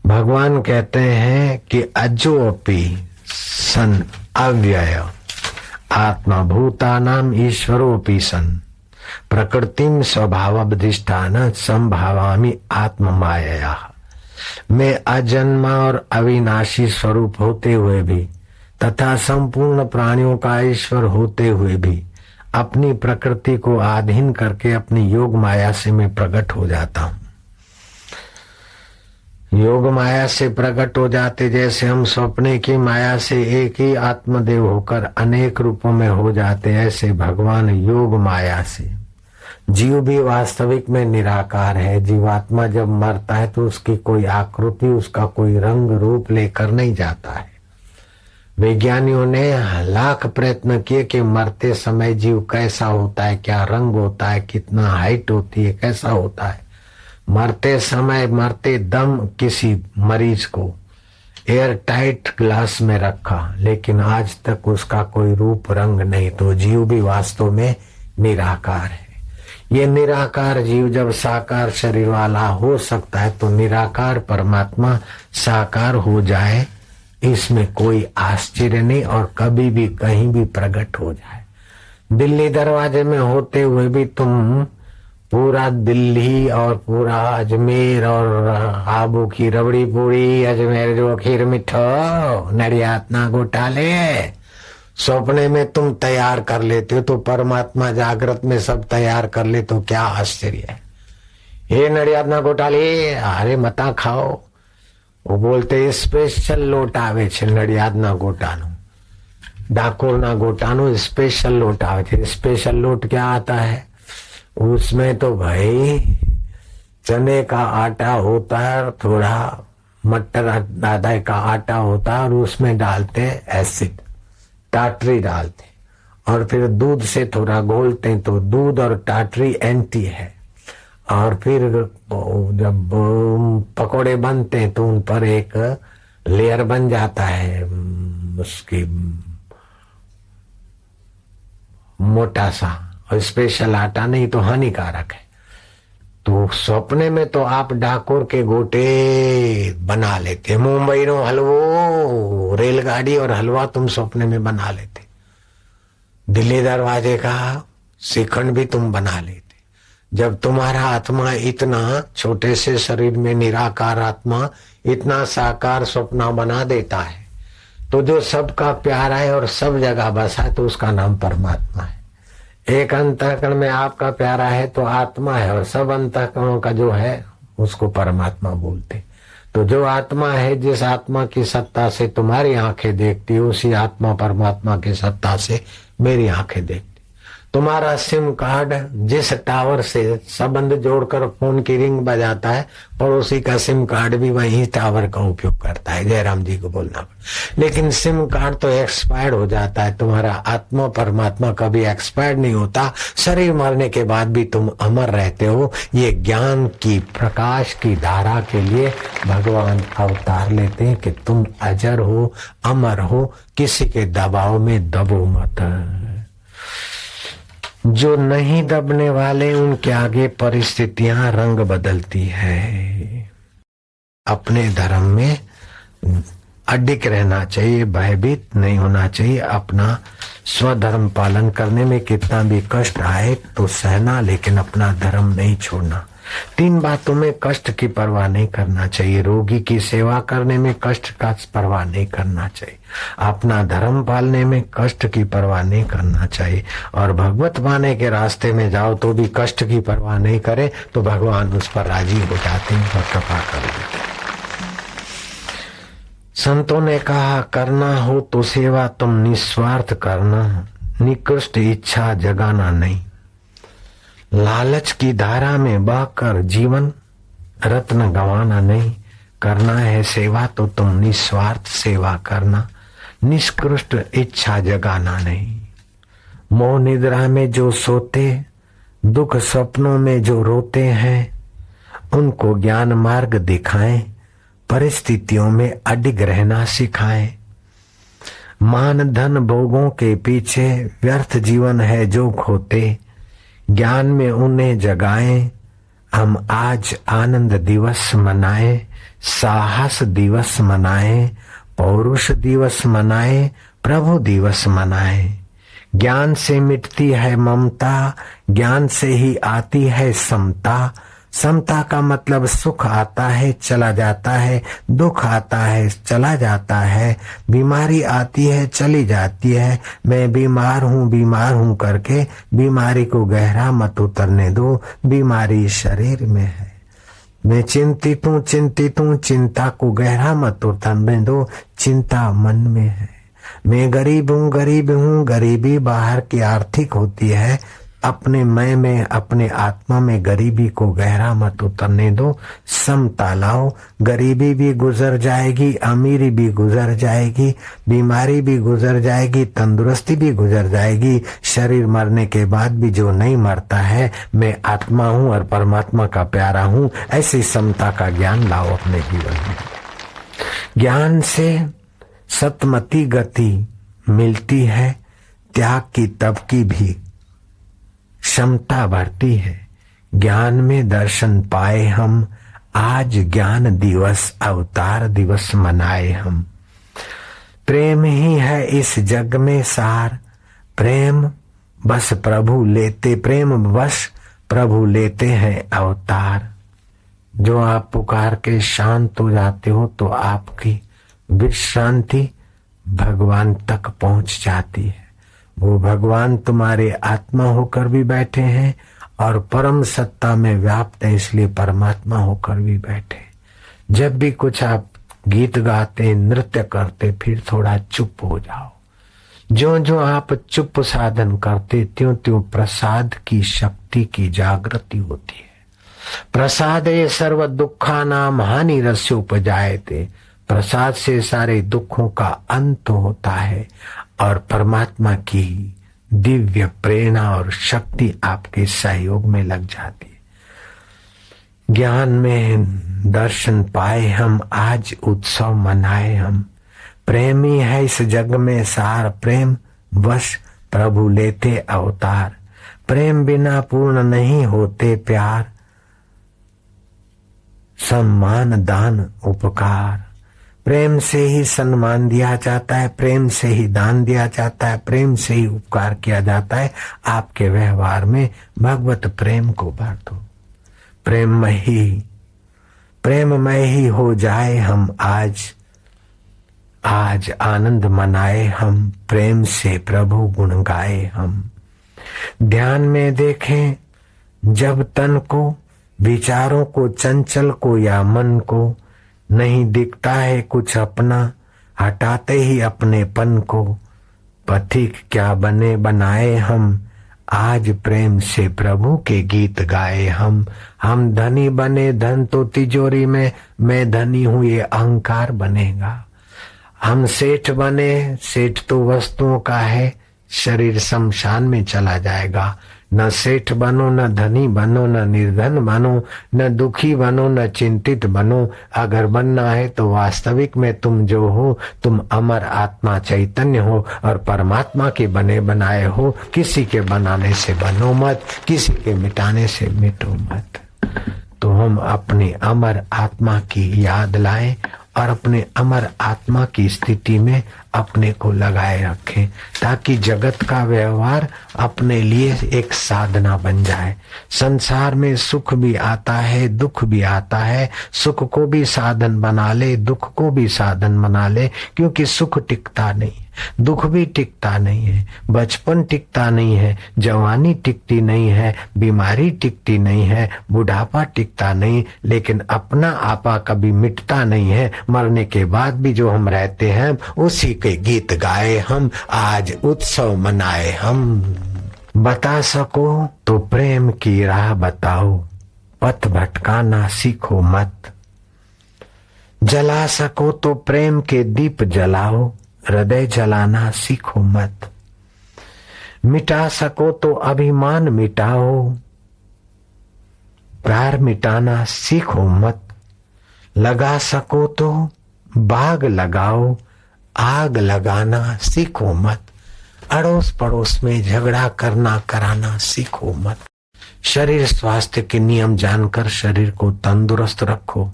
भगवान कहते हैं कि अजोपि सन अव्यय आत्मा भूतानाम ईश्वरोपि सन प्रकृतिम स्वभावबधिष्ठान संभावामि आत्म मायया। मैं अजन्मा और अविनाशी स्वरूप होते हुए भी तथा संपूर्ण प्राणियों का ईश्वर होते हुए भी अपनी प्रकृति को अधीन करके अपनी योग माया से मैं प्रकट हो जाता हूँ। योग माया से प्रकट हो जाते, जैसे हम सपने की माया से एक ही आत्मदेव होकर अनेक रूपों में हो जाते, ऐसे भगवान योग माया से। जीव भी वास्तविक में निराकार है। जीवात्मा जब मरता है तो उसकी कोई आकृति, उसका कोई रंग रूप लेकर नहीं जाता है। वैज्ञानिकों ने लाख प्रयत्न किए कि मरते समय जीव कैसा होता है, क्या रंग होता है, कितना हाइट होती है, कैसा होता है। मरते समय, मरते दम किसी मरीज को एयर टाइट ग्लास में रखा, लेकिन आज तक उसका कोई रूप रंग नहीं। तो जीव भी वास्तव में निराकार है। ये निराकार जीव जब साकार शरीर वाला हो सकता है तो निराकार परमात्मा साकार हो जाए, इसमें कोई आश्चर्य नहीं, और कभी भी कहीं भी प्रकट हो जाए। दिल्ली दरवाजे में होते हुए भी तुम पूरा दिल्ली और पूरा अजमेर और आबू की रबड़ी पूरी, अजमेर जो खीर मिठो, नड़ियात ना घोटाले सपने में तुम तैयार कर लेते हो, तो परमात्मा जागृत में सब तैयार कर ले तो क्या आश्चर्य है। ये नड़ियात ना घोटाले, अरे मता खाओ। वो बोलते स्पेशल लोट आवे छे नड़ियादना गोटानो, डाकोरना गोटानो स्पेशल लोट आवे छे। स्पेशल लोट क्या आता है? उसमें तो भाई चने का आटा होता है, थोड़ा मटर दादा का आटा होता है, और उसमें डालते एसिड, टाटरी डालते, और फिर दूध से थोड़ा घोलते हैं, तो दूध और टाटरी एंटी है। और फिर जब पकोड़े बनते हैं तो उन पर एक लेयर बन जाता है उसकी मोटा सा, और स्पेशल आटा नहीं तो हानिकारक है। तो सपने में तो आप डाकोर के गोटे बना लेते, मुंबई नो हलवो, रेलगाड़ी और हलवा तुम सपने में बना लेते, दिल्ली दरवाजे का श्रीखंड भी तुम बना लेते। जब तुम्हारा आत्मा इतना छोटे से शरीर में निराकार आत्मा इतना साकार सपना बना देता है, तो जो सबका प्यारा है और सब जगह बसा है, तो उसका नाम परमात्मा है। एक अंतःकरण में आपका प्यारा है तो आत्मा है, और सब अंतःकरणों का जो है उसको परमात्मा बोलते। तो जो आत्मा है, जिस आत्मा की सत्ता से तुम्हारी आंखें देखती, उसी आत्मा परमात्मा की सत्ता से मेरी आंखें देखती। तुम्हारा सिम कार्ड जिस टावर से संबंध जोड़कर फोन की रिंग बजाता है, पड़ोसी का सिम कार्ड भी वही टावर का उपयोग करता है। जयराम जी को बोलना पड़ा। लेकिन सिम कार्ड तो एक्सपायर्ड हो जाता है, तुम्हारा आत्मा परमात्मा कभी एक्सपायर्ड नहीं होता। शरीर मरने के बाद भी तुम अमर रहते हो। ये ज्ञान की प्रकाश की धारा के लिए भगवान अवतार लेते हैं कि तुम अजर हो, अमर हो, किसी के दबाव में दबो मत। जो नहीं दबने वाले, उनके आगे परिस्थितियां रंग बदलती है। अपने धर्म में अडिग रहना चाहिए, भयभीत नहीं होना चाहिए। अपना स्वधर्म पालन करने में कितना भी कष्ट आए तो सहना, लेकिन अपना धर्म नहीं छोड़ना। 3 बातों में कष्ट की परवाह नहीं करना चाहिए। रोगी की सेवा करने में कष्ट का परवाह नहीं करना चाहिए। अपना धर्म पालने में कष्ट की परवाह नहीं करना चाहिए। और भगवत पाने के रास्ते में जाओ तो भी कष्ट की परवाह नहीं करे, तो भगवान उस पर राजी हो जाते हैं और कृपा कर देते हैं। संतों ने कहा, करना हो तो सेवा तुम निस्वार्थ करना, निकृष्ट इच्छा जगाना नहीं। लालच की धारा में बहकर जीवन रत्न गंवाना नहीं। करना है सेवा तो तुम निस्वार्थ सेवा करना, निष्कृष्ट इच्छा जगाना नहीं। मोह निद्रा में जो सोते, दुख सपनों में जो रोते हैं, उनको ज्ञान मार्ग दिखाएं, परिस्थितियों में अडिग रहना सिखाएं। मान धन भोगों के पीछे व्यर्थ जीवन है जो खोते, ज्ञान में उन्हें जगाएं, हम आज आनंद दिवस मनाए, साहस दिवस मनाए, पौरुष दिवस मनाए, प्रभु दिवस मनाए। ज्ञान से मिटती है ममता, ज्ञान से ही आती है समता। समता का मतलब सुख आता है चला जाता है, दुख आता है चला जाता है, बीमारी आती है चली जाती है। मैं बीमार हूँ करके बीमारी को गहरा मत उतरने दो, बीमारी शरीर में है। मैं चिंतित हूँ चिंता को गहरा मत उतरने दो, चिंता मन में है। मैं गरीब हूँ गरीबी बाहर की आर्थिक होती है, अपने मैं में अपने आत्मा में गरीबी को गहरा मत उतरने दो, समता लाओ। गरीबी भी गुजर जाएगी, अमीरी भी गुजर जाएगी, बीमारी भी गुजर जाएगी, तंदुरुस्ती भी गुजर जाएगी। शरीर मरने के बाद भी जो नहीं मरता है, मैं आत्मा हूँ और परमात्मा का प्यारा हूँ, ऐसी समता का ज्ञान लाओ अपने जीवन में। ज्ञान से सतमती गति मिलती है, त्याग की तप की भी क्षमता बढ़ती है। ज्ञान में दर्शन पाए हम, आज ज्ञान दिवस अवतार दिवस मनाए हम। प्रेम ही है इस जग में सार, प्रेम बस प्रभु लेते, प्रेम वश प्रभु लेते हैं अवतार। जो आप पुकार के शांत हो जाते हो तो आपकी विश्रांति भगवान तक पहुंच जाती है। वो भगवान तुम्हारे आत्मा होकर भी बैठे हैं और परम सत्ता में व्याप्त है, इसलिए परमात्मा होकर भी बैठे। जब भी कुछ आप गीत गाते, नृत्य करते, फिर थोड़ा चुप हो जाओ। जो जो आप चुप साधन करते, त्यों त्यों प्रसाद की शक्ति की जागृति होती है। प्रसादे सर्व दुखानाम हानि रस्योपजायते। प्रसाद से सारे दुखों का अंत होता है और परमात्मा की दिव्य प्रेरणा और शक्ति आपके सहयोग में लग जाती है। ज्ञान में दर्शन पाए हम, आज उत्सव मनाए हम। प्रेमी है इस जग में सार, प्रेम वश प्रभु लेते अवतार। प्रेम बिना पूर्ण नहीं होते प्यार, सम्मान दान उपकार। प्रेम से ही सम्मान दिया जाता है, प्रेम से ही दान दिया जाता है, प्रेम से ही उपकार किया जाता है। आपके व्यवहार में भगवत प्रेम को भर दो। प्रेममय ही हो जाए हम आज आनंद मनाए हम, प्रेम से प्रभु गुण गाए हम। ध्यान में देखें जब तन को, विचारों को, चंचल को या मन को नहीं दिखता है कुछ अपना, हटाते ही अपनेपन को। पथिक क्या बने बनाए हम, आज प्रेम से प्रभु के गीत गाए हम। हम धनी बने, धन तो तिजोरी में, मैं धनी हूँ ये अहंकार बनेगा। हम सेठ बने, सेठ तो वस्तुओं का है, शरीर शमशान में चला जाएगा। न सेठ बनो, न धनी बनो, न निर्धन बनो, न दुखी बनो, न चिंतित बनो। अगर बनना है तो वास्तविक में तुम जो हो, तुम अमर आत्मा चैतन्य हो और परमात्मा के बने बनाए हो। किसी के बनाने से बनो मत, किसी के मिटाने से मिटो मत। तो हम अपने अमर आत्मा की याद लाएं और अपने अमर आत्मा की स्थिति में अपने को लगाए रखें, ताकि जगत का व्यवहार अपने लिए एक साधना बन जाए। संसार में सुख भी आता है, दुख भी आता है। सुख को भी साधन बना ले, दुख को भी साधन बना ले, क्योंकि सुख टिकता नहीं, दुख भी टिकता नहीं है, बचपन टिकता नहीं है, जवानी टिकती नहीं है, बीमारी टिकती नहीं है, बुढ़ापा टिकता नहीं, लेकिन अपना आपा कभी मिटता नहीं है। मरने के बाद भी जो हम रहते हैं उसी के गीत गाए हम, आज उत्सव मनाए हम। बता सको तो प्रेम की राह बताओ, पथ भटकाना सीखो मत। जला सको तो प्रेम के दीप जलाओ, हृदय जलाना सीखो मत। मिटा सको तो अभिमान मिटाओ, प्यार मिटाना सीखो मत। लगा सको तो बाग लगाओ, आग लगाना सीखो मत। अड़ोस पड़ोस में झगड़ा करना कराना सीखो मत। शरीर स्वास्थ्य के नियम जानकर शरीर को तंदुरुस्त रखो,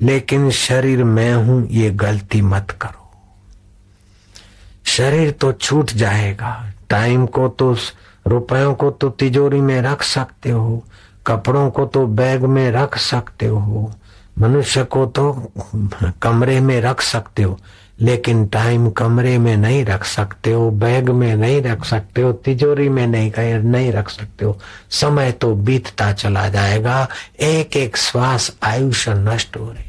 लेकिन शरीर मैं हूं ये गलती मत करो। शरीर तो छूट जाएगा, टाइम को तो, रुपयों को तो तिजोरी में रख सकते हो, कपड़ों को तो बैग में रख सकते हो, मनुष्य को तो कमरे में रख सकते हो, लेकिन टाइम कमरे में नहीं रख सकते हो, बैग में नहीं रख सकते हो, तिजोरी में नहीं रख सकते हो। समय तो बीतता चला जाएगा, एक एक श्वास आयुष्य नष्ट हो रही है।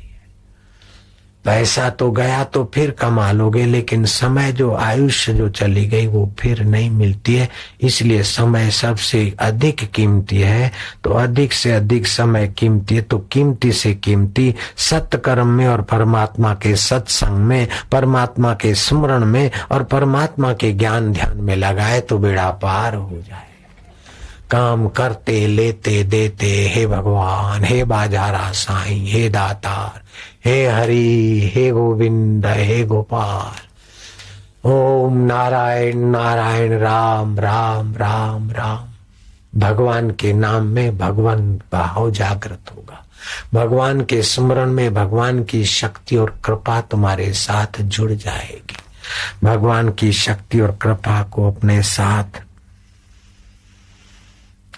पैसा तो गया तो फिर कमा लोगे, लेकिन समय जो आयुष्य जो चली गई वो फिर नहीं मिलती है। इसलिए समय सबसे अधिक कीमती है, तो अधिक से अधिक समय कीमती है, तो कीमती से कीमती सत्कर्म में और परमात्मा के सत्संग में, परमात्मा के स्मरण में और परमात्मा के ज्ञान ध्यान में लगाए तो बेड़ा पार हो जाए। काम करते लेते देते, हे भगवान, हे बाजारा साईं, हे दातार, हे हरि, हे गोविंद, हे गोपाल। ओम नारायण नारायण, राम राम राम राम। भगवान के नाम में भगवान भाव जागृत होगा, भगवान के स्मरण में भगवान की शक्ति और कृपा तुम्हारे साथ जुड़ जाएगी। भगवान की शक्ति और कृपा को अपने साथ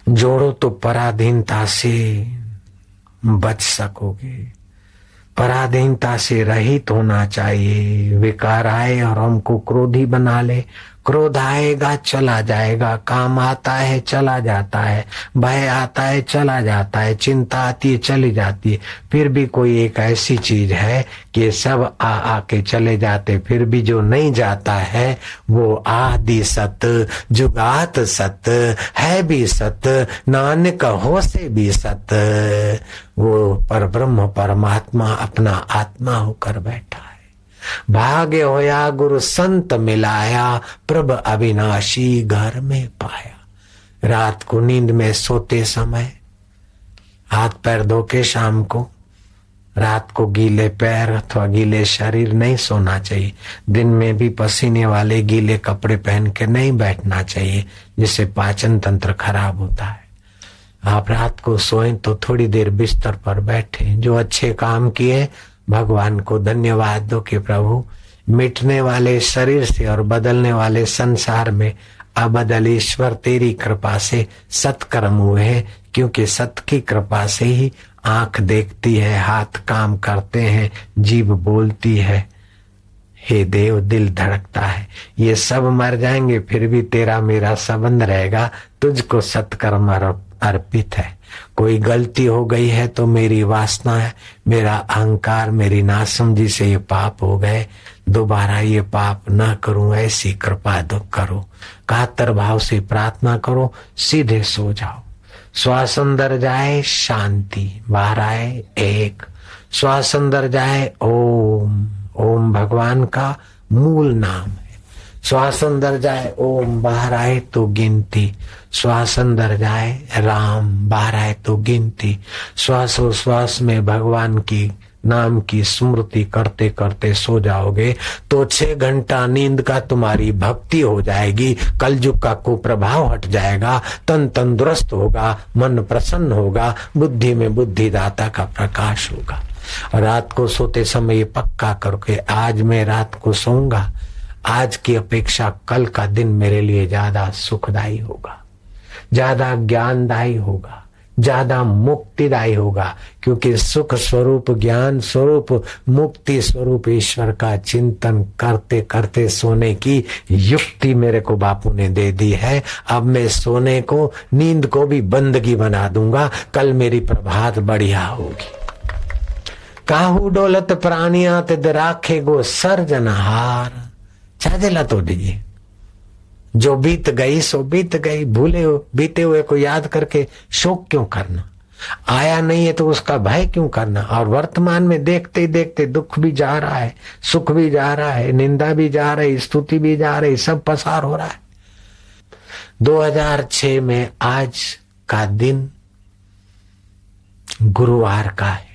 जोड़ो तो पराधीनता से बच सकोगे। पराधीनता से रहित होना चाहिए। विकार आए और हमको क्रोधी बना ले, क्रोध आएगा चला जाएगा, काम आता है चला जाता है, भय आता है चला जाता है, चिंता आती है चली जाती है। फिर भी कोई एक ऐसी चीज है कि सब आके चले जाते, फिर भी जो नहीं जाता है वो आदि सत, जुगात सत, है भी सत, नानक हो से भी सत। वो परब्रह्म परमात्मा अपना आत्मा होकर बैठा है। भाग्य होया गुरु संत मिलाया, प्रभ अविनाशी घर में पाया। रात को नींद में सोते समय हाथ पैर धो के शाम को, रात को गीले पैर अथवा गीले शरीर नहीं सोना चाहिए। दिन में भी पसीने वाले गीले कपड़े पहन के नहीं बैठना चाहिए, जिससे पाचन तंत्र खराब होता है। आप रात को सोएं तो थोड़ी देर बिस्तर पर बैठे, जो अच्छे काम किए भगवान को धन्यवाद दो कि प्रभु मिटने वाले शरीर से और बदलने वाले संसार में अबदल ईश्वर तेरी कृपा से सत्कर्म हुए हैं, क्योंकि सत की कृपा से ही आंख देखती है, हाथ काम करते हैं, जीभ बोलती है, हे देव दिल धड़कता है। ये सब मर जाएंगे फिर भी तेरा मेरा संबंध रहेगा, तुझको सत्कर्म अर्पित है। कोई गलती हो गई है तो मेरी वासना है, मेरा अहंकार, मेरी नासमझी से ये पाप हो गए, दोबारा ये पाप न करूं, ऐसी कृपा दो करो। कातर भाव से प्रार्थना करो, सीधे सो जाओ। श्वास अंदर जाए शांति, बाहर आए एक। श्वास अंदर जाए ओम, ओम भगवान का मूल नाम है। श्वास अंदर जाए ओम, बाहर आए तो गिनती। श्वास अंदर जाए राम, बाहर आए तो गिनती। श्वास में भगवान की नाम की स्मृति करते करते सो जाओगे तो 6 घंटा नींद का तुम्हारी भक्ति हो जाएगी। कलयुग का कुप्रभाव हट जाएगा, तन तंदुरुस्त होगा, मन प्रसन्न होगा, बुद्धि में बुद्धिदाता का प्रकाश होगा। रात को सोते समय ये पक्का करके आज मैं रात को सोऊंगा, आज की अपेक्षा कल का दिन मेरे लिए ज्यादा सुखदायी होगा, ज्यादा ज्ञानदायी होगा, ज्यादा मुक्तिदायी होगा, क्योंकि सुख स्वरूप, ज्ञान स्वरूप, मुक्ति स्वरूप ईश्वर का चिंतन करते करते सोने की युक्ति मेरे को बापू ने दे दी है। अब मैं सोने को, नींद को भी बंदगी बना दूंगा, कल मेरी प्रभात बढ़िया होगी। काहू डोलत प्राणिया तिद राखे गो सर्जनहार। छाजेला तो दीजिए, जो बीत गई सो बीत गई, भूले बीते हुए को याद करके शोक क्यों करना, आया नहीं है तो उसका भय क्यों करना। और वर्तमान में देखते देखते दुख भी जा रहा है, सुख भी जा रहा है, निंदा भी जा रही, स्तुति भी जा रही, सब पसार हो रहा है। 2006 में आज का दिन गुरुवार का है,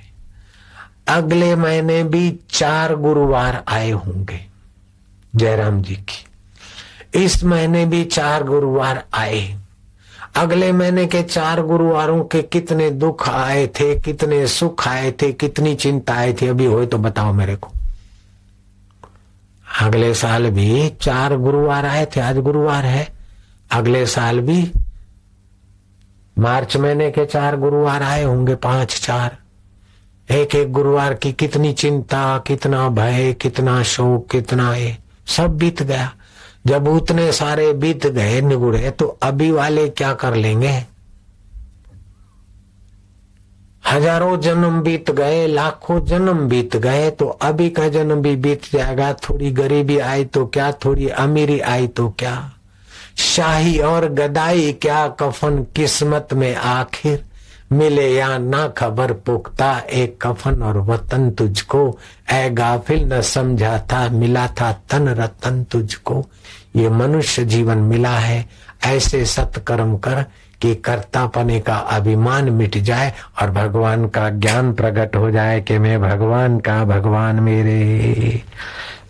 अगले महीने भी 4 गुरुवार आए होंगे जयराम जी की, इस महीने भी 4 गुरुवार आए। अगले महीने के 4 गुरुवारों के कितने दुख आए थे, कितने सुख आए थे, कितनी चिंता आई थी, अभी हो तो बताओ मेरे को। अगले साल भी 4 गुरुवार आए थे, आज गुरुवार है। अगले साल भी मार्च महीने के 4 गुरुवार आए होंगे, 5-4। एक एक गुरुवार की कितनी चिंता, कितना भय, कितना शोक, कितना ये सब बीत गया। जब उतने सारे बीत गए निगुड़े, तो अभी वाले क्या कर लेंगे? हजारों जन्म बीत गए, लाखों जन्म बीत गए, तो अभी का जन्म भी बीत जाएगा। थोड़ी गरीबी आई तो क्या, थोड़ी अमीरी आई तो क्या, शाही और गदाई क्या, कफन किस्मत में आखिर मिले या ना खबर पुख्ता, एक कफन और वतन तुझको, ऐ गाफिल न समझा था, मिला था तन रतन तुझको। ये मनुष्य जीवन मिला है, ऐसे सत्कर्म कर कि कर्तापने का अभिमान मिट जाए और भगवान का ज्ञान प्रकट हो जाए कि मैं भगवान का, भगवान मेरे,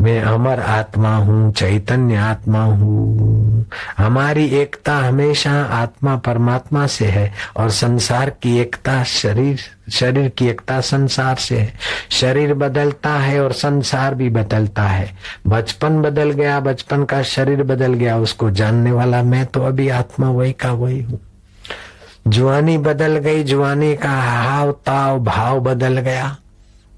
मैं अमर आत्मा हूँ, चैतन्य आत्मा हूँ। हमारी एकता हमेशा आत्मा परमात्मा से है और संसार की एकता शरीर की एकता संसार से है। शरीर बदलता है और संसार भी बदलता है। बचपन बदल गया, बचपन का शरीर बदल गया, उसको जानने वाला मैं तो अभी आत्मा वही का वही हूँ। जुआनी बदल गई, जुआनी का हाव ताव भाव बदल गया।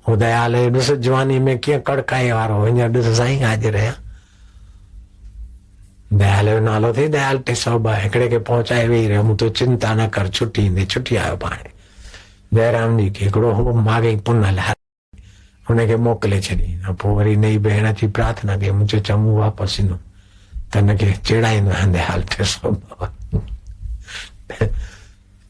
वो दयाल जुआनी में क्या कड़काई वारो साईं हाजिर है। दयाल नालो थी, दयाल टेसोबा हिकड़े के पहुंचाए वेही रहियो। मूं तो चिंता न कर, छुट्टी ईंदे, छुट्टी आयो पाणे। दयाराम जी खे हिकिड़ो हो मागे पुनल हुनखे मोकिले छॾी। पोइ वरी नई भेण अची प्रार्थना कई, मुंहिंजो चमू वापसि ईंदो त हिनखे चिड़ाईंदो दयाल टेसोबा।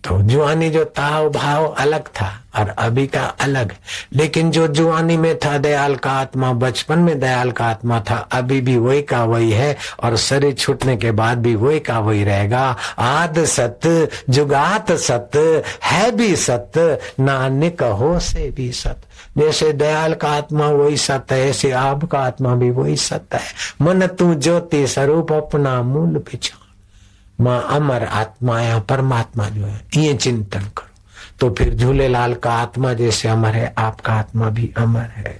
तो जुआनी जो ताव भाव अलग था और अभी का अलग। लेकिन जो जुआनी में था दयाल का आत्मा, बचपन में दयाल का आत्मा था, अभी भी वही का वही है और शरीर छूटने के बाद भी वही का वही रहेगा। आद सत जुगात सत है भी सत, नानक हो से भी सत। जैसे दयाल का आत्मा वही सत है, ऐसे आपका आत्मा भी वही सत है। मन तू ज्योति स्वरूप अपना मूल पिछा, मां अमर आत्मा या परमात्मा जो है, ये चिंतन करो तो फिर झूलेलाल का आत्मा जैसे अमर है, आपका आत्मा भी अमर है।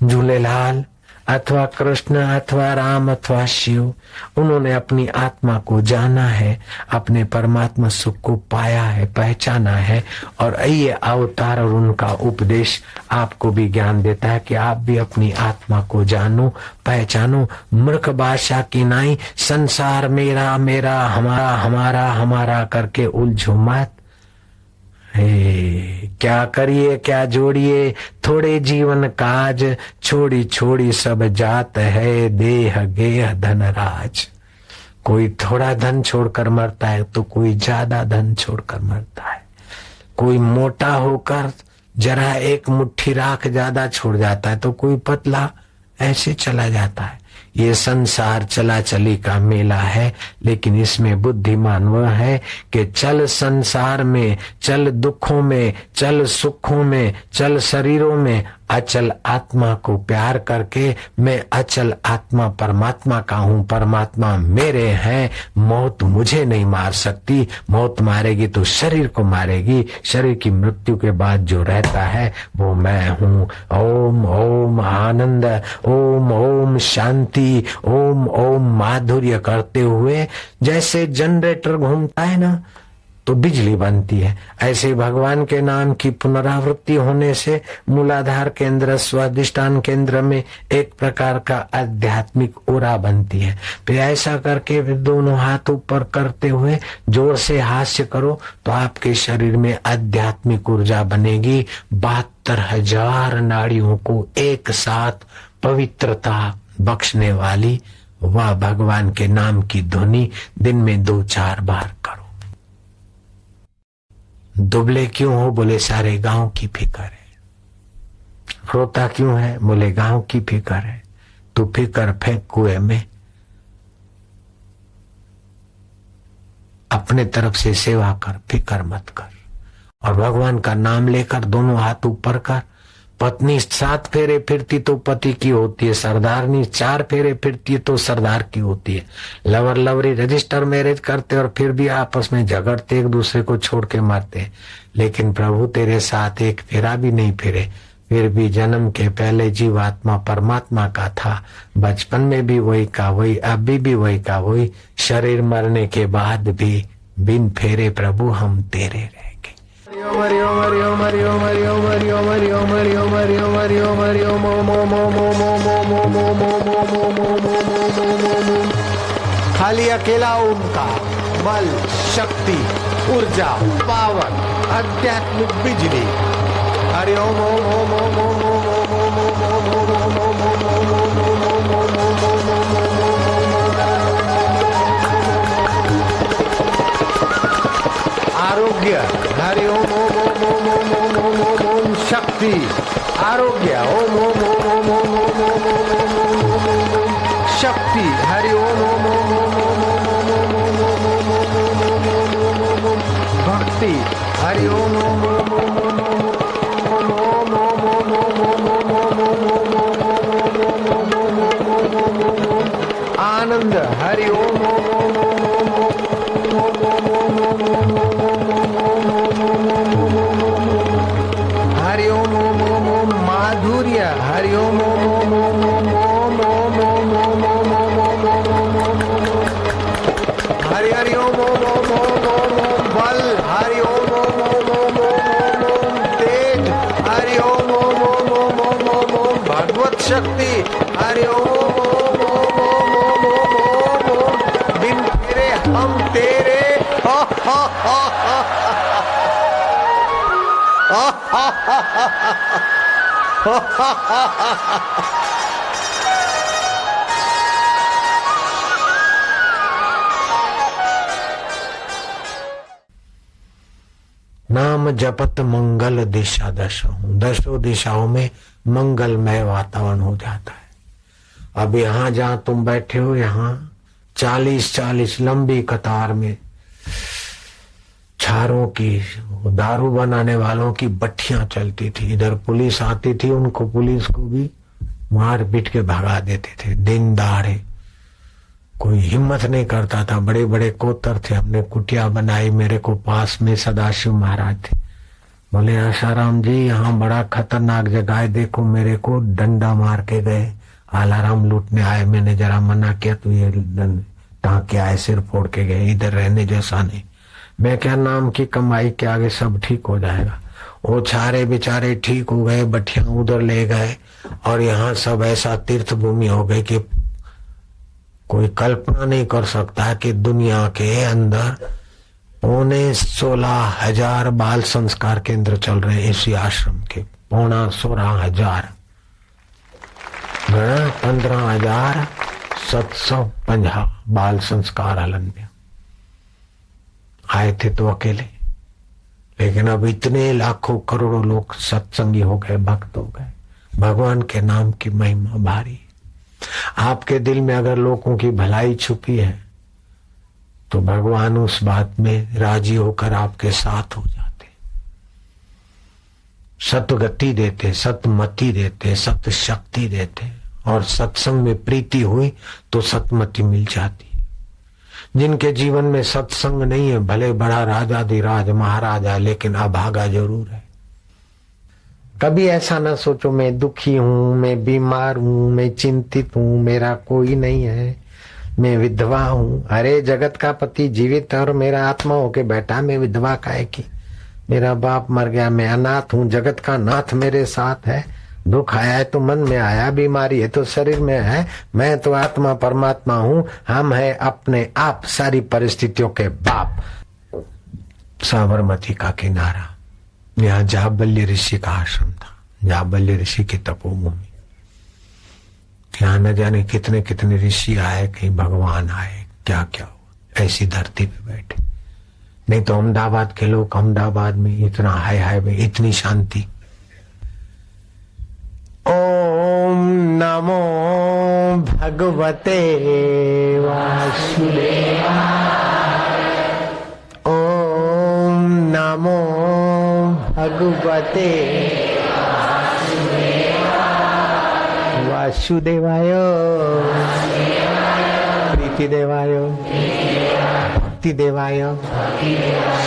झूलेलाल अथवा कृष्ण अथवा राम अथवा शिव, उन्होंने अपनी आत्मा को जाना है, अपने परमात्मा सुख को पाया है, पहचाना है और ये अवतार और उनका उपदेश आपको भी ज्ञान देता है कि आप भी अपनी आत्मा को जानो, पहचानो। मूर्ख बादशाह की नाई संसार मेरा मेरा, हमारा हमारा हमारा करके उलझो मत। क्या करिए क्या जोड़िए, थोड़े जीवन काज, छोड़ी छोड़ी सब जात है, देह गेह धन राज। कोई थोड़ा धन छोड़कर मरता है तो कोई ज्यादा धन छोड़कर मरता है। कोई मोटा होकर जरा एक मुट्ठी राख ज्यादा छोड़ जाता है तो कोई पतला ऐसे चला जाता है। ये संसार चला चली का मेला है, लेकिन इसमें बुद्धिमान वह है कि चल संसार में, चल दुखों में, चल सुखों में, चल शरीरों में, अचल आत्मा को प्यार करके मैं अचल आत्मा परमात्मा का हूँ, परमात्मा मेरे हैं, मौत मुझे नहीं मार सकती। मौत मारेगी तो शरीर को मारेगी, शरीर की मृत्यु के बाद जो रहता है वो मैं हूँ। ओम ओम आनंद, ओम ओम शांति, ओम ओम माधुर्य करते हुए जैसे जनरेटर घूमता है ना तो बिजली बनती है, ऐसे भगवान के नाम की पुनरावृत्ति होने से मूलाधार केंद्र स्वादिष्ठान केंद्र में एक प्रकार का आध्यात्मिक ओरा बनती है। फिर ऐसा करके फिर दोनों हाथ ऊपर करते हुए जोर से हास्य करो तो आपके शरीर में आध्यात्मिक ऊर्जा बनेगी। 72,000 नाड़ियों को एक साथ पवित्रता बख्शने वाली वह भगवान के नाम की ध्वनि दिन में 2-4 बार करो। दुबले क्यों हो? बोले सारे गांव की फिक्र है। रोता क्यों है? बोले गांव की फिक्र है। तू फिक्र फेंक कुएं में, अपने तरफ से सेवा कर, फिक्र मत कर। और भगवान का नाम लेकर दोनों हाथ ऊपर कर, पत्नी 7 फेरे फिरती तो पति की होती है, सरदारनी 4 फेरे फिरती है तो सरदार की होती है। लवर लवरी रजिस्टर मैरिज करते और फिर भी आपस में झगड़ते, एक दूसरे को छोड़ के मारते। लेकिन प्रभु तेरे साथ एक फेरा भी नहीं फिरे, फिर भी जन्म के पहले जीवात्मा परमात्मा का था, बचपन में भी वही का वही, अभी भी वही का वही, शरीर मरने के बाद भी बिन फेरे प्रभु हम तेरे रह गए। खाली अकेला उनका बल, शक्ति, ऊर्जा, पावर, आध्यात्मिक बिजली। हरि ओम ओम ओम ओम ओम ओम ओम ओम आरोग्य। हरि ओम ओम ओम ओम ओम ओम ओम ओम शक्ति, आरोग्य। ओम ओम ओम ओम ओम ओम ओम ओम ओम ओम शक्ति। हरि ओम ओम ओम ओम ओम ओम ओम ओम ओम ओम ओम भक्ति। हरि ओम ओम ओम ओम ओम आनंद। हरि ओम ओम ओम ओम हरि ओम ओम ओम ओम माधुर्य। हरि ओम ओम ओम ओम ओम ओम ओम ओम ओम हरि हरि ओम ओम ओम ओम ओम ओम बल। हरि ओम ओम ओम ओम ओम ओम तेज। हरि ओम ओम ओम ओम ओम ओम ओम भगवत शक्ति। हरि ओम ओम ओम ओम ओम ओम ओम बिन तेरे हम तेरे। हा हा हा हा नाम जपत मंगल दिशा दशों, दशों दिशाओं में मंगलमय वातावरण हो जाता है। अब यहाँ जहाँ तुम बैठे हो, यहाँ 40-40 लंबी कतार में छारों की, दारू बनाने वालों की भट्टियां चलती थी। इधर पुलिस आती थी, उनको, पुलिस को भी मार पीट के भगा देते थे दिन दहाड़े। कोई हिम्मत नहीं करता था। बड़े बड़े कोतर थे। हमने कुटिया बनाई। मेरे को पास में सदाशिव महाराज थे। बोले आशाराम जी, यहाँ बड़ा खतरनाक जगह है, देखो। मेरे को डंडा मार के गए। आलाराम लूटने आए। मैंने जरा मना किया तो ये टाँके आए, सिर फोड़ के गए। इधर रहने जैसा नहीं। मैं क्या, नाम की कमाई के आगे सब ठीक हो जाएगा। वो छारे बेचारे ठीक हो गए, बठिया उधर ले गए और यहाँ सब ऐसा तीर्थ भूमि हो गई कि कोई कल्पना नहीं कर सकता कि दुनिया के अंदर 16,500 बाल संस्कार केंद्र चल रहे हैं इसी आश्रम के। 16,500 गणा 15,750 बाल संस्कार आलम्य आए थे तो अकेले। लेकिन अब इतने लाखों करोड़ों लोग सत्संगी हो गए, भक्त हो गए। भगवान के नाम की महिमा भारी। आपके दिल में अगर लोगों की भलाई छुपी है तो भगवान उस बात में राजी होकर आपके साथ हो जाते, सतगति देते, सतमति देते, सत शक्ति देते। और सत्संग में प्रीति हुई तो सतमति मिल जाती है। जिनके जीवन में सत्संग नहीं है, भले बड़ा राजाधिराज महाराजा, लेकिन अभागा जरूर है। कभी ऐसा ना सोचो मैं दुखी हूं, मैं बीमार हूं, मैं चिंतित हूं, मेरा कोई नहीं है, मैं विधवा हूं। अरे जगत का पति जीवित है और मेरा आत्मा होके बैठा, मैं विधवा काहे की? मेरा बाप मर गया, मैं अनाथ हूं, जगत का नाथ मेरे साथ है। दुख आया है तो मन में आया, बीमारी है तो शरीर में है, मैं तो आत्मा परमात्मा हूं। हम है अपने आप सारी परिस्थितियों के बाप। साबरमती का किनारा, यहाँ जाबल्य ऋषि का आश्रम था, जाबल्य ऋषि की तपोभूमि। यहाँ न जाने कितने कितने ऋषि आए, कहीं भगवान आए, क्या क्या हुआ। ऐसी धरती पे बैठे। नहीं तो अहमदाबाद के लोग, अहमदाबाद में इतना हाय हाय में इतनी शांति। ओम नमो भगवते वासुदेवाय। ओम नमो भगवते वासुदेवाय। वासुदेवाय प्रीति देवाय भक्ति देवाय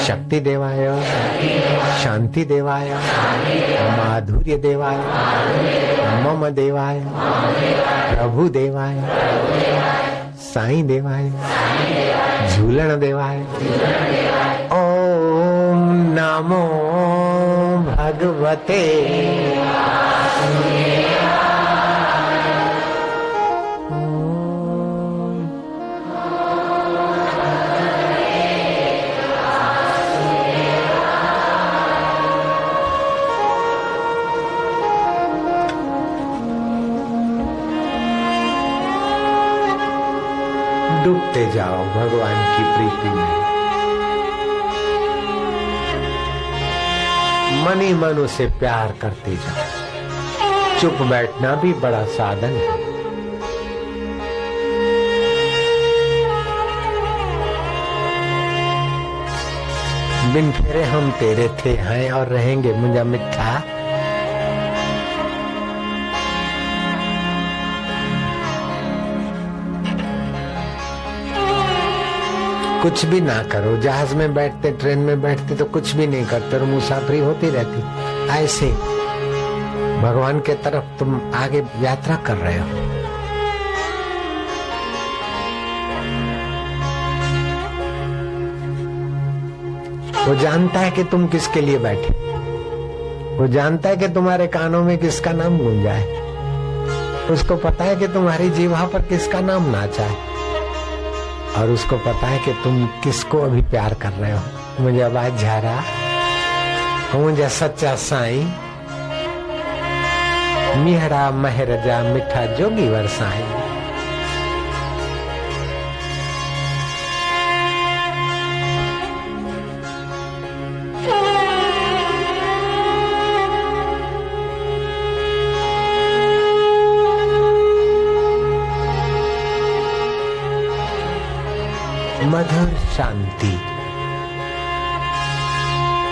शक्ति देवाय शांति देवाय माधुर्य देवाय मम देवाय प्रभु देवाय साईं देवाय झूलन देवाय। ओम नमो भगवते डूबते जाओ भगवान की प्रीति में, मन ही मन उसे प्यार करते जाओ। चुप बैठना भी बड़ा साधन है। बिन फेरे हम तेरे थे हैं और रहेंगे मुझा मिठा। कुछ भी ना करो, जहाज में बैठते ट्रेन में बैठते तो कुछ भी नहीं करते और मुसाफरी होती रहती। ऐसे भगवान के तरफ तुम आगे यात्रा कर रहे हो। वो जानता है कि तुम किसके लिए बैठे, वो जानता है कि तुम्हारे कानों में किसका नाम गूंजा है, उसको पता है कि तुम्हारी जीवा पर किसका नाम नाचा है, और उसको पता है कि तुम किसको अभी प्यार कर रहे हो। मुझे आवाज जा रहा, मुझे सच्चा साईं मिहरा महरजा मिठा जोगी वरसाई। मधुर शांति,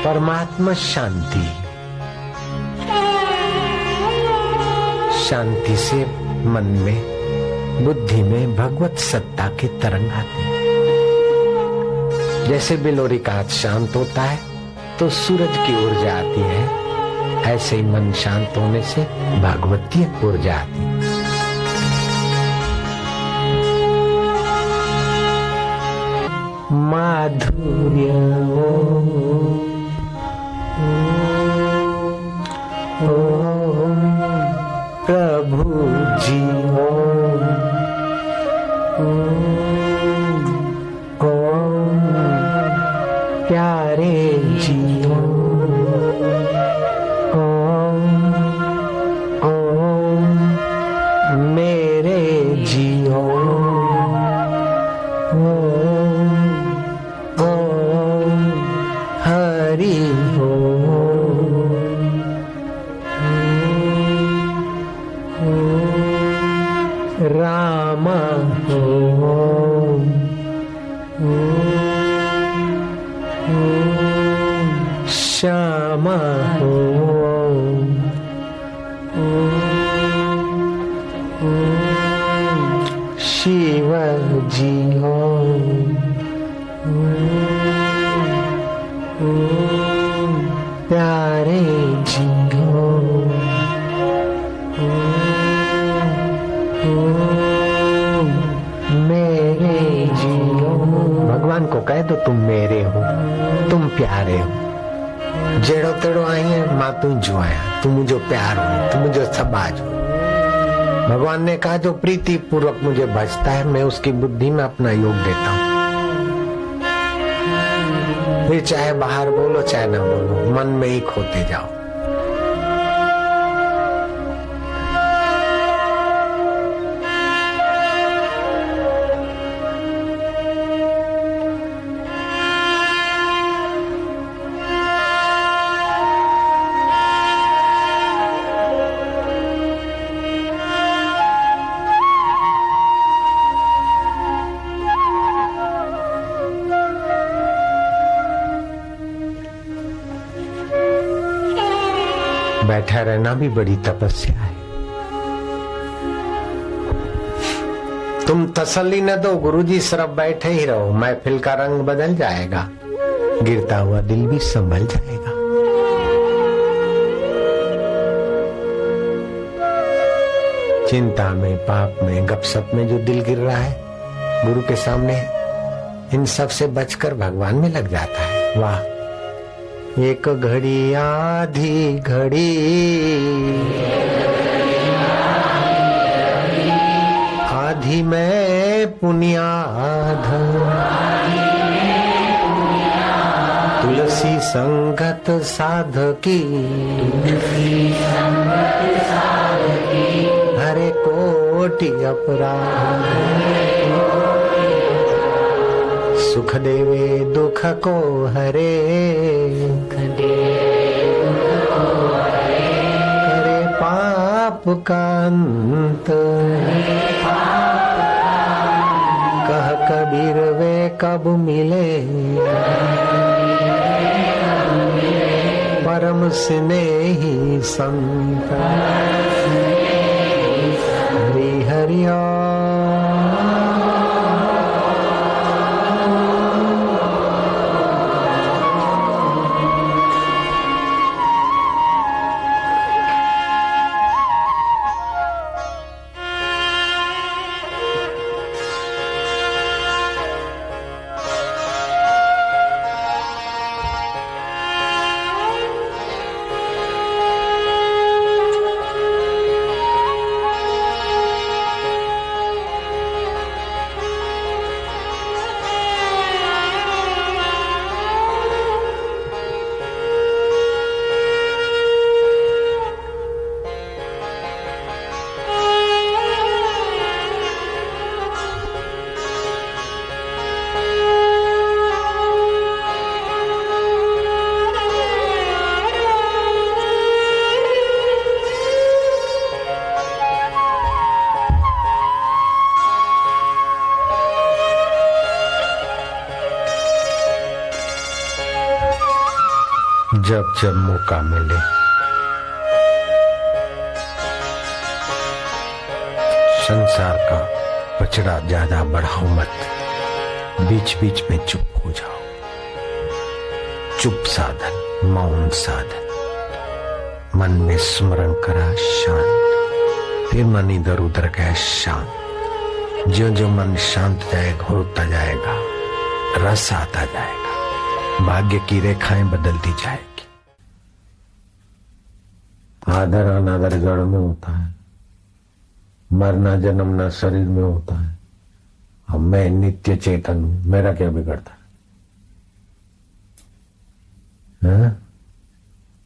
परमात्मा शांति, शांति से मन में बुद्धि में भगवत सत्ता की तरंग आती है। जैसे बिलोरी का हाथ शांत होता है तो सूरज की ऊर्जा आती है, ऐसे ही मन शांत होने से भगवतीय ऊर्जा आती है। माधुर्य ओम प्रभु जी ओम प्यारे जी ओम ओम मेरे जी हरि राम श्याम शिव जी प्यारे जी मेरे जी। भगवान को कह दो तुम मेरे हो, तुम प्यारे हो। जेड़ो तेड़ो आई है मां तू जो आया, तू मुझे प्यार हो, तू मुझे सबाज हो। भगवान ने कहा जो प्रीति पूर्वक मुझे भजता है मैं उसकी बुद्धि में अपना योग देता हूँ। फिर चाहे बाहर बोलो चाहे ना बोलो, मन में ही खोते जाओ। बैठा रहना भी बड़ी तपस्या है। तुम तसल्ली न दो, गुरुजी सिर्फ बैठे ही रहो, महफिल का रंग बदल जाएगा, गिरता हुआ दिल भी संभल जाएगा। चिंता में, पाप में, गपशप में जो दिल गिर रहा है गुरु के सामने, इन सब से बचकर भगवान में लग जाता है। वाह! एक घड़ी आधी घड़ी, आधी में पुनियाध, तुलसी संगत साधकी, हरे कोटि अपराध, सुख देवे दुख को हरे, करे पाप का अंत, कह कबीर वे कब मिले, परम स्नेही संत, हरि हरिया। जब जब मौका मिले संसार का पचड़ा ज्यादा बढ़ाओ मत, बीच बीच में चुप हो जाओ। चुप साधन, मौन साधन, मन में स्मरण करा शांत, फिर मन इधर उधर गया शांत। जो जो मन शांत जाएगा होता जाएगा, रस आता जाएगा, भाग्य की रेखाएं बदलती जाएगी। आदर अनादर जड़ में होता है, मरना जन्मना शरीर में होता है। अब मैं नित्य चेतन हूं, मेरा क्या बिगड़ता है?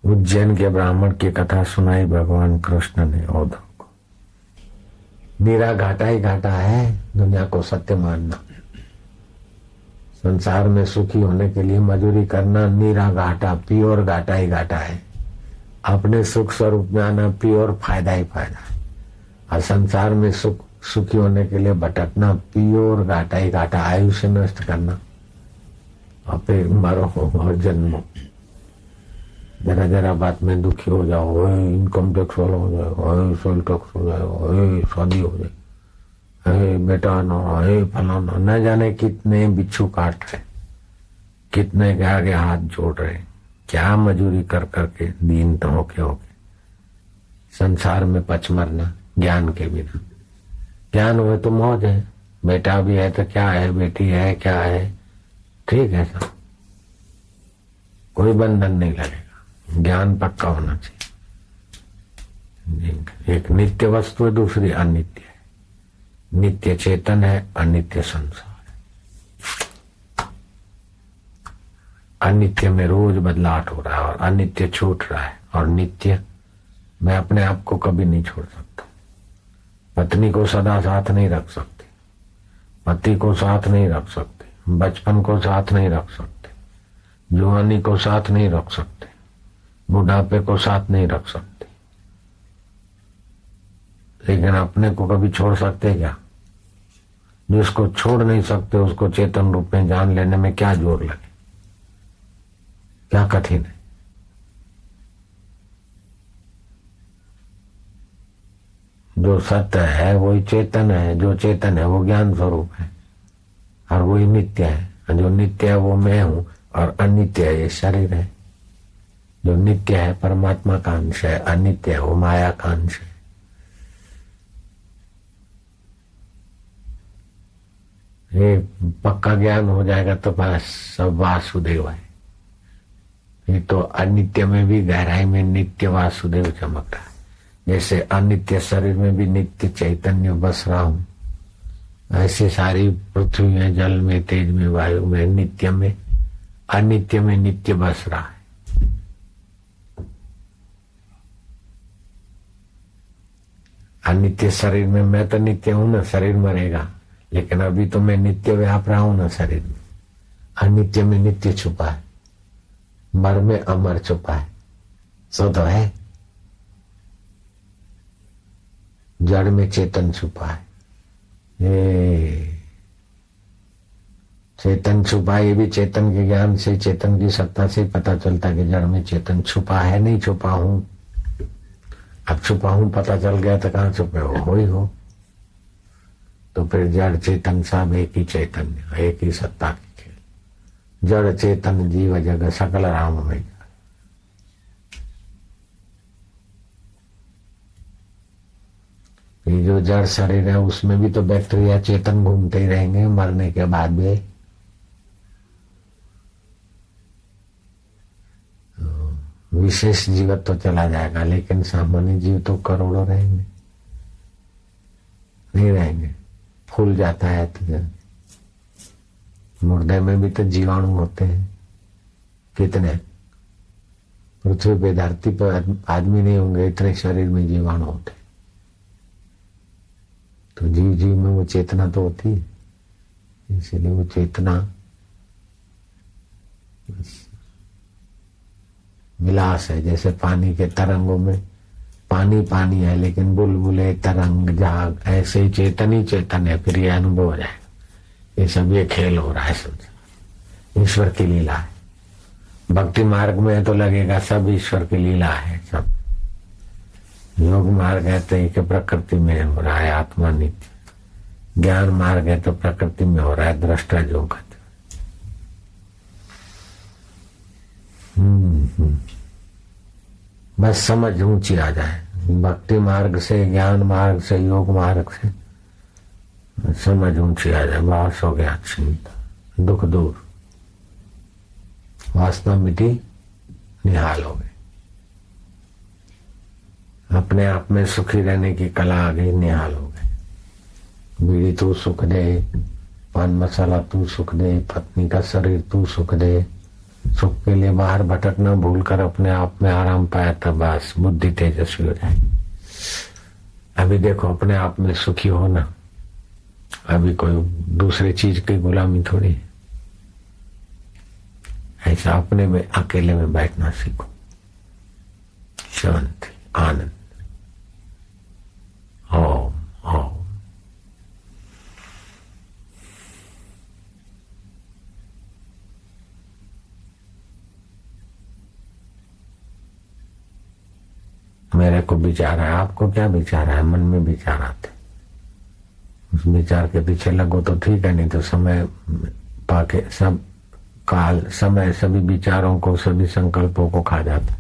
उज्जैन के ब्राह्मण की कथा सुनाई भगवान कृष्ण ने औधव को। नीरा घाटा ही घाटा है दुनिया को सत्य मानना। संसार में सुखी होने के लिए मजूरी करना नीरा घाटा, प्योर घाटा ही घाटा है। अपने सुख स्वरूप में आना प्योर फायदा ही फायदा है। और संसार में सुखी होने के लिए भटकना प्योर घाटा ही घाटा। आयुष्य नष्ट करना और फिर मरो और जन्मो। जरा जरा बात में दुखी हो जाओ, इनकम टैक्स वाला हो जाए, सेल टैक्स हो जाए, शादी हो जाए, बेटा ना, फलाना, न जाने कितने बिच्छू काट रहे, कितने के आगे हाथ जोड़ रहे, क्या मजूरी कर करके दीन तो होके संसार में पच मरना ज्ञान के बिना। ज्ञान हुए तो मौज है, बेटा भी है तो क्या है, बेटी है क्या है, ठीक है सब, कोई बंधन नहीं लगेगा। ज्ञान पक्का होना चाहिए। एक नित्य वस्तु है, दूसरी अनित्य है। नित्य चेतन है, अनित्य संसार है। अनित्य में रोज बदलाव हो रहा है और अनित्य छूट रहा है, और नित्य मैं अपने आप को कभी नहीं छोड़ सकता। पत्नी को सदा साथ नहीं रख सकते, पति को साथ नहीं रख सकते, बचपन को साथ नहीं रख सकते, जवानी को साथ नहीं रख सकते, बुढ़ापे को साथ नहीं रख सकते, लेकिन अपने को कभी छोड़ सकते क्या? जिसको छोड़ नहीं सकते उसको चेतन रूप में जान लेने में क्या जोर लगे, क्या कठिन है। जो सत्य है वही चेतन है, जो चेतन है वो ज्ञान स्वरूप है और वही नित्य है। जो नित्य है वो मैं हूँ और अनित्य है ये शरीर है। जो नित्य है परमात्मा का अंश है, अनित्य है वो माया का अंश है। ये पक्का ज्ञान हो जाएगा तो बस सब वासुदेव है। ये तो अनित्य में भी गहराई में नित्य वासुदेव चमक रहा है। जैसे अनित्य शरीर में भी नित्य चैतन्य बस रहा हूं, ऐसे सारी पृथ्वी में, जल में, तेज में, वायु में, नित्य में अनित्य में नित्य बस रहा है। अनित्य शरीर में मैं तो नित्य हूं ना, शरीर मरेगा लेकिन अभी तो मैं नित्य व्याप रहा हूं ना शरीर में। अनित्य में नित्य छुपा है, मर में अमर छुपा है, सो तो है। जड़ में चेतन छुपा है, ये चेतन छुपा, ये भी चेतन के ज्ञान से, चेतन की सत्ता से पता चलता है कि जड़ में चेतन छुपा है। नहीं छुपा हूं, अब छुपा हूं पता चल गया तो कहां छुपे हो ही हो। तो फिर जड़ चेतन सब एक ही चैतन्य, एक ही सत्ता की खेल। जड़ चेतन जीव जग सकल राम में। ये जो जड़ शरीर है उसमें भी तो बैक्टीरिया चेतन घूमते ही रहेंगे मरने के बाद भी। विशेष जीवत तो चला जाएगा लेकिन सामान्य जीव तो करोड़ों रहेंगे, नहीं रहेंगे। फूल जाता है तो मुर्दे में भी तो जीवाणु होते हैं कितने। पृथ्वी पे धरती पर आदमी नहीं होंगे इतने शरीर में जीवाणु होते। तो जीव जीव में वो चेतना तो होती है, इसलिए वो चेतना विलास है। जैसे पानी के तरंगों में पानी पानी है लेकिन बुलबुले तरंग जाग, ऐसे ही चेतन है। फिर ये अनुभव हो जाएगा ये सब ये खेल हो रहा है, समझ ईश्वर की लीला है। भक्ति मार्ग में तो लगेगा सब ईश्वर की लीला है सब। योग मार्ग है तो एक प्रकृति में हो रहा है आत्मा नित्य। ज्ञान मार्ग है तो प्रकृति में हो रहा है दृष्टा जोगत। बस समझ ऊंची आ जाए। भक्ति मार्ग से, ज्ञान मार्ग से, योग मार्ग से समझ ऊंची आ जाए। बस हो गया चिंता, दुख दूर, वासना मिटी, निहाल हो गए। अपने आप में सुखी रहने की कला आ गई, निहाल हो गए। बीड़ी तू सुख दे, पान मसाला तू सुख दे, पत्नी का शरीर तू सुख दे। सुख के लिए बाहर भटकना भूल कर अपने आप में आराम पाया तब बस बुद्धि तेजस्वी हो जाएगी। अभी देखो अपने आप में सुखी हो ना, अभी कोई दूसरे चीज की गुलामी थोड़ी। ऐसा अपने में अकेले में बैठना सीखो, शांति आनंद। ओम ओम। मेरे को विचार है, आपको क्या विचार है? मन में विचार आते, उस विचार के पीछे लगो तो ठीक है, नहीं तो समय पाके सब काल समय सभी विचारों को, सभी संकल्पों को खा जाता।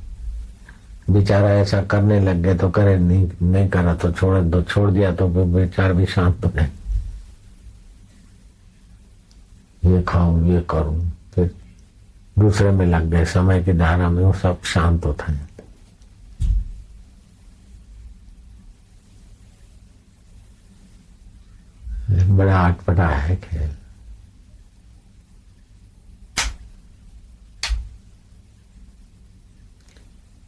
विचार ऐसा करने लग गए तो करे, नहीं करा तो छोड़ दो, छोड़ दिया तो विचार भी शांत हो जाए। ये खाऊं, ये करूं, फिर दूसरे में लग गए, समय की धारा में वो सब शांत होता है। बड़ा अटपटा है खेल।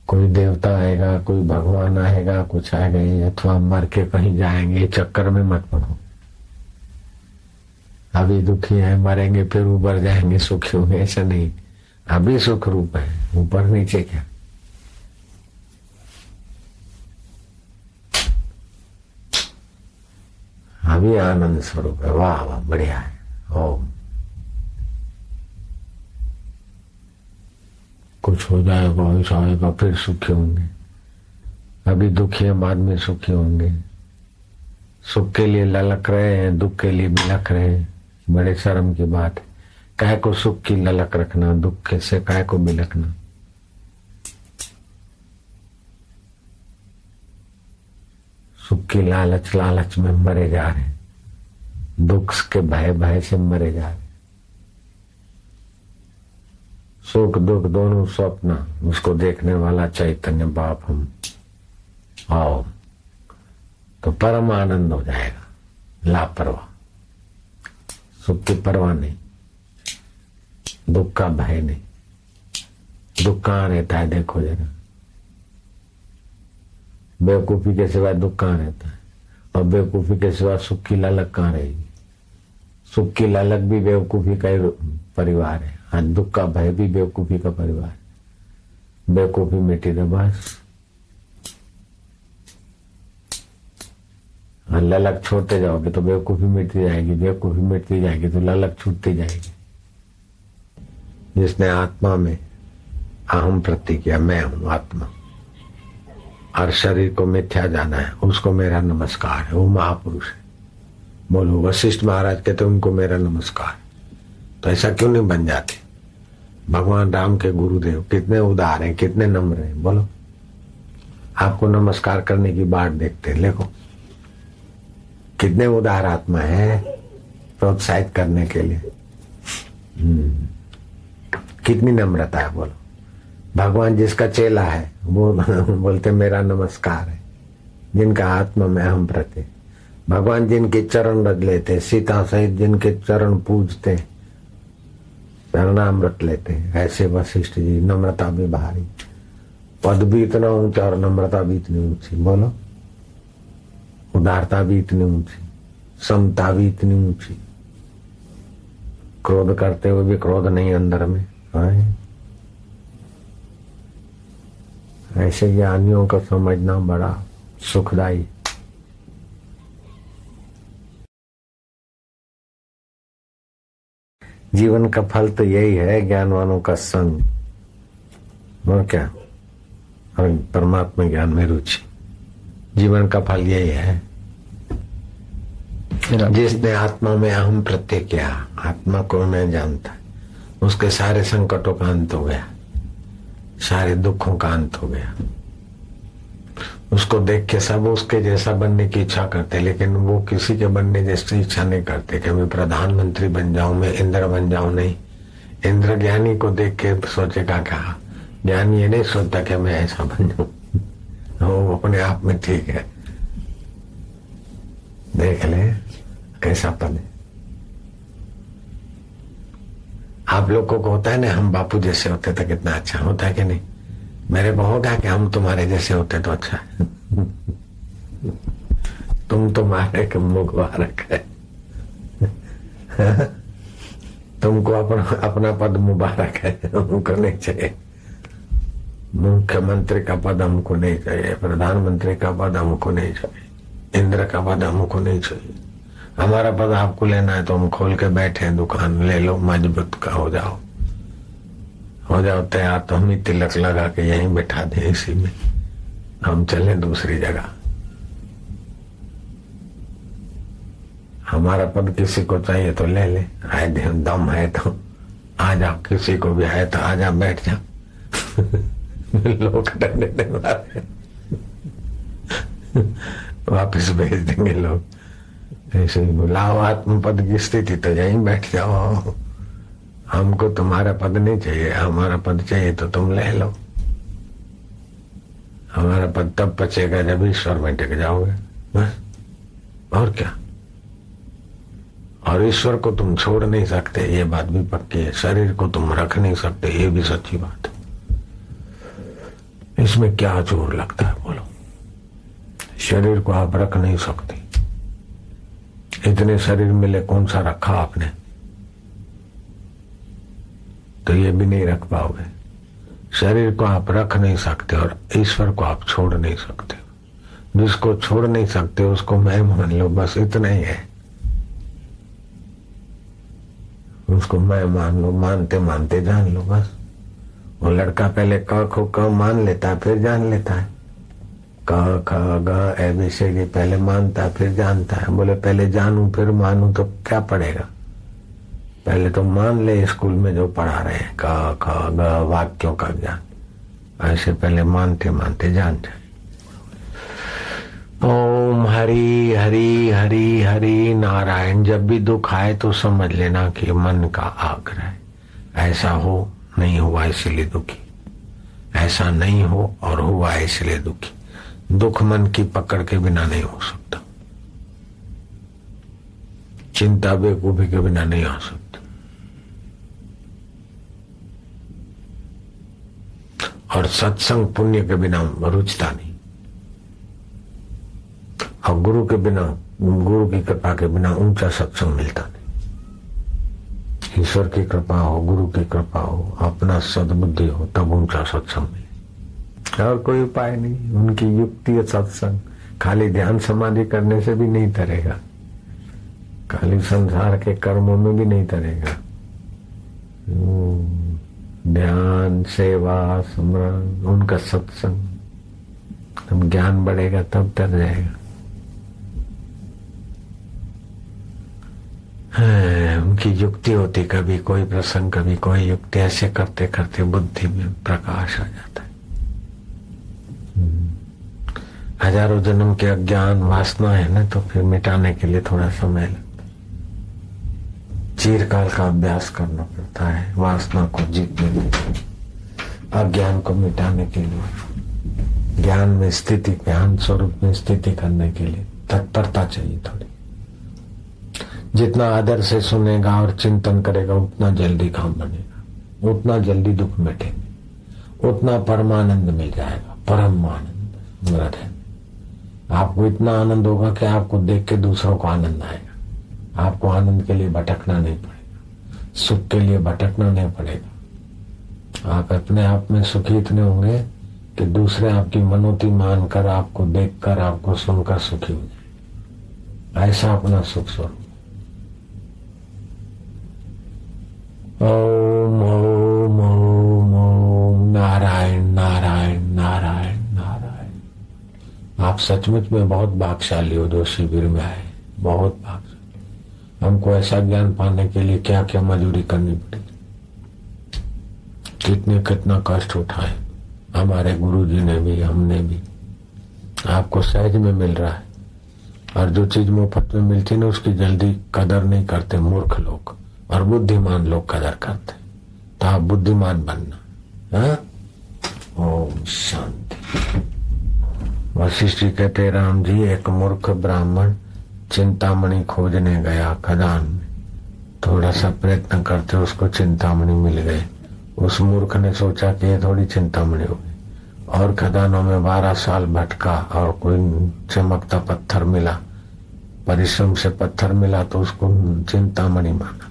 कोई देवता आएगा, कोई भगवान आएगा, कुछ आएगा, अथवा मर के कहीं जाएंगे, चक्कर में मत पड़ो। अभी दुखी है, मरेंगे फिर ऊपर जाएंगे सुखी होंगे, ऐसा नहीं। अभी सुख रूप है, ऊपर नीचे क्या। अभी आनंद स्वरूप है। वाह वाह, बढ़िया है। ओम। कुछ हो जाएगा, ऐसा आएगा, फिर सुखी होंगे। अभी दुखी है, बाद में सुखी होंगे। सुख के लिए ललक रहे हैं, दुख के लिए बिलख रहे हैं। बड़े शर्म की बात है। काय को सुख की ललक रखना, दुख से काय को बिलखना। सुख की लालच में मरे जा रहे, दुख के भय से मरे जा रहे। सुख दुख दोनों स्वप्न, उसको देखने वाला चैतन्य बाप हम आओ तो परम आनंद हो जाएगा। लापरवाह, सुख की परवाह नहीं, दुख का भय नहीं। दुख कहाँ रहता है देखो जरा, बेवकूफी के सिवा दुख कहाँ रहता है, और बेवकूफी के सिवा सुख की ललक कहाँ रहेगी। सुख की ललक भी बेवकूफी का ही परिवार है, हाँ दुख का भय भी बेवकूफी का परिवार है। बेवकूफी मिटी तो बस, ललक छोड़ते जाओगे तो बेवकूफी मिटती जाएगी, बेवकूफी मिटती जाएगी तो ललक छूटती जाएगी। जिसने आत्मा में अहम प्रतिज्ञा, मैं हूं आत्मा, और शरीर को मिथ्या जाना है, उसको मेरा नमस्कार है। वो महापुरुष है। बोलो वशिष्ठ महाराज कहते उनको मेरा नमस्कार। तो ऐसा क्यों नहीं बन जाते? भगवान राम के गुरुदेव कितने उदार हैं, कितने नम्र हैं। बोलो, आपको नमस्कार करने की बात देखते हैं, देखो कितने उदार आत्मा है प्रोत्साहित करने के लिए। कितनी नम्रता है। बोलो, भगवान जिसका चेला है वो बोलते मेरा नमस्कार है। जिनका आत्मा में अहम प्रति, भगवान जिनके चरण रज लेते, सीता सहित जिनके चरण पूजते, चरणामृत लेते, ऐसे वशिष्ठ जी नम्रता भी भारी, पद भी इतना ऊंचा और नम्रता भी इतनी ऊंची। बोलो, उदारता भी इतनी ऊंची, समता भी इतनी ऊंची, क्रोध करते हुए भी क्रोध नहीं अंदर में। ऐसे ज्ञानियों को समझना बड़ा सुखदायी। जीवन का फल तो यही है, ज्ञानवानों का संग और क्या, और परमात्मा ज्ञान में रुचि। जीवन का फल यही है। जिसने आत्मा में अहम प्रत्यय किया, आत्मा को मैं जानता, उसके सारे संकटों का अंत हो गया, सारे दुखों का अंत हो गया। उसको देख के सब उसके जैसा बनने की इच्छा करते, लेकिन वो किसी के बनने जैसी इच्छा नहीं करते कि मैं प्रधानमंत्री बन जाऊं, मैं इंद्र बन जाऊं। नहीं, इंद्र ज्ञानी को देख के सोचेगा क्या, ज्ञानी ये नहीं सोचता कि मैं ऐसा बन जाऊं, वो अपने आप में ठीक है। देख ले कैसा पद है। आप लोगों को होता है ना, हम बापू जैसे होते तो कितना अच्छा होता है कि नहीं। मेरे को होगा कि हम तुम्हारे जैसे होते तो अच्छा है। तुम तुम्हारे के मुबारक है। तुमको अपना पद मुबारक है, हमको नहीं चाहिए। मुख्यमंत्री का पद हमको नहीं चाहिए, प्रधानमंत्री का पद हमको नहीं चाहिए, इंद्र का पद हमको नहीं चाहिए। हमारा पद आपको लेना है तो हम खोल के बैठे हैं दुकान, ले लो, मजबूत का हो जाओ तैयार। तो हम ही तिलक लगा के यहीं बैठा दें, इसी में हम चलें दूसरी जगह। हमारा पद किसी को चाहिए तो ले ले, आए दम है तो आ जाओ, किसी को भी है तो आ जा, बैठ जा। लोग डरने दे मारे वापिस भेज देंगे लोग। ऐसे ही बुलाओ आत्म पद की स्थिति तो यहीं बैठ जाओ। हमको तुम्हारा पद नहीं चाहिए, हमारा पद चाहिए तो तुम ले लो। हमारा पद तब बचेगा जब ईश्वर में टिक जाओगे, बस और क्या। और ईश्वर को तुम छोड़ नहीं सकते, ये बात भी पक्की है। शरीर को तुम रख नहीं सकते, ये भी सच्ची बात है। इसमें क्या जोर लगता है बोलो। शरीर को आप रख नहीं सकते। इतने शरीर मिले, कौन सा रखा आपने, तो ये भी नहीं रख पाओगे। शरीर को आप रख नहीं सकते और ईश्वर को आप छोड़ नहीं सकते। जिसको छोड़ नहीं सकते उसको मैं मान लो, बस इतना ही है। उसको मैं मान लो, मानते मानते जान लो बस। वो लड़का पहले क खो क मान लेता है, फिर जान लेता है। क ख ग ABCD पहले मानता है फिर जानता है। बोले पहले जानू फिर मानू तो क्या पढ़ेगा? पहले तो मान ले स्कूल में जो पढ़ा रहे हैं क ख ग वाक्यों का ज्ञान, ऐसे पहले मानते मानते जान जाए। ओम हरि हरि हरि हरि नारायण। जब भी दुख आए तो समझ लेना कि मन का आग्रह है। ऐसा हो नहीं हुआ इसलिए दुखी, ऐसा नहीं हो और हुआ इसलिए दुखी। दुख मन की पकड़ के बिना नहीं हो सकता, चिंता बेवकूफी के बिना नहीं आ सकती। और सत्संग पुण्य के बिना रुचता नहीं, और गुरु के बिना, गुरु की कृपा के बिना ऊंचा सत्संग मिलता नहीं। ईश्वर की कृपा हो, गुरु की कृपा हो, अपना सद्बुद्धि हो, तब ऊंचा सत्संग मिले। और कोई उपाय नहीं। उनकी युक्ति है सत्संग। खाली ध्यान समाधि करने से भी नहीं तरेगा, खाली संसार के कर्मों में भी नहीं तरेगा। ध्यान, सेवा, स्मरण, उनका सत्संग, तब ज्ञान बढ़ेगा, तब तर जाएगा। उनकी युक्ति होती, कभी कोई प्रसंग कभी कोई युक्ति, ऐसे करते करते बुद्धि में प्रकाश आ जाता है। हजारों जन्म के अज्ञान वासना है ना, तो फिर मिटाने के लिए थोड़ा समय लगता है। चिरकाल का अभ्यास करना पड़ता है वासना को जीतने के लिए, अज्ञान को मिटाने के लिए, ज्ञान में स्थिति, ज्ञान स्वरूप में स्थिति करने के लिए तत्परता चाहिए थोड़ी। जितना आदर से सुनेगा और चिंतन करेगा उतना जल्दी काम बनेगा, उतना जल्दी दुख मिटेंगे, उतना परमानंद मिल जाएगा। परम आनंद हृदय में आपको इतना आनंद होगा कि आपको देख के दूसरों को आनंद आएगा। आपको आनंद के लिए भटकना नहीं पड़ेगा, सुख के लिए भटकना नहीं पड़ेगा। आप अपने आप में सुखी इतने होंगे कि दूसरे आपकी मनोती मानकर, आपको देखकर, आपको सुनकर सुखी हो जाए। ऐसा अपना सुख स्वरूप। ओम ओम ओम ओम नारायण नारायण नारायण नारायण। आप सचमुच में बहुत भाग्यशाली हो जो शिविर में आए, बहुत भाग्यशाली। हमको ऐसा ज्ञान पाने के लिए क्या क्या मजदूरी करनी पड़ी, कितना कष्ट उठाए हमारे गुरुजी ने भी, हमने भी। आपको सहज में मिल रहा है, और जो चीज मुफ्त में मिलती ना उसकी जल्दी कदर नहीं करते मूर्ख लोग, और बुद्धिमान लोग कदर करते। तो आप बुद्धिमान बनना। हाँ? ओम शांति। वशिष्ठ जी कहते, राम जी एक मूर्ख ब्राह्मण चिंतामणि खोजने गया खदान में, थोड़ा सा प्रयत्न करते उसको चिंतामणि मिल गए। उस मूर्ख ने सोचा कि ये थोड़ी चिंतामणि होगी, और खदानों में 12 साल भटका और कोई चमकता पत्थर मिला, परिश्रम से पत्थर मिला तो उसको चिंतामणि माना,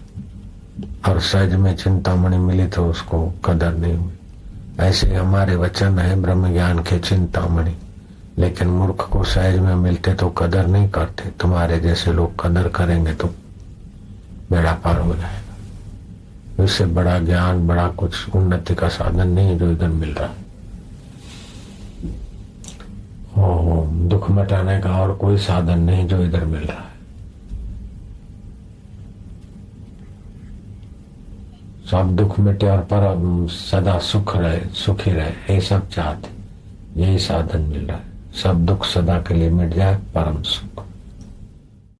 और सहज में चिंतामणि मिली तो उसको कदर नहीं हुई। ऐसे हमारे वचन है ब्रह्म ज्ञान के चिंतामणि, लेकिन मूर्ख को सहज में मिलते तो कदर नहीं करते। तुम्हारे जैसे लोग कदर करेंगे तो बेड़ा पार हो जाएगा। इससे बड़ा ज्ञान, बड़ा कुछ उन्नति का साधन नहीं जो इधर मिल रहा है। दुख मिटाने का और कोई साधन नहीं जो इधर मिल रहा है। सब दुख मिटे और पर सदा सुख रहे, सुखी रहे, ये सब चाहते, यही साधन मिल रहा है। सब दुख सदा के लिए मिट जाए, परम सुख।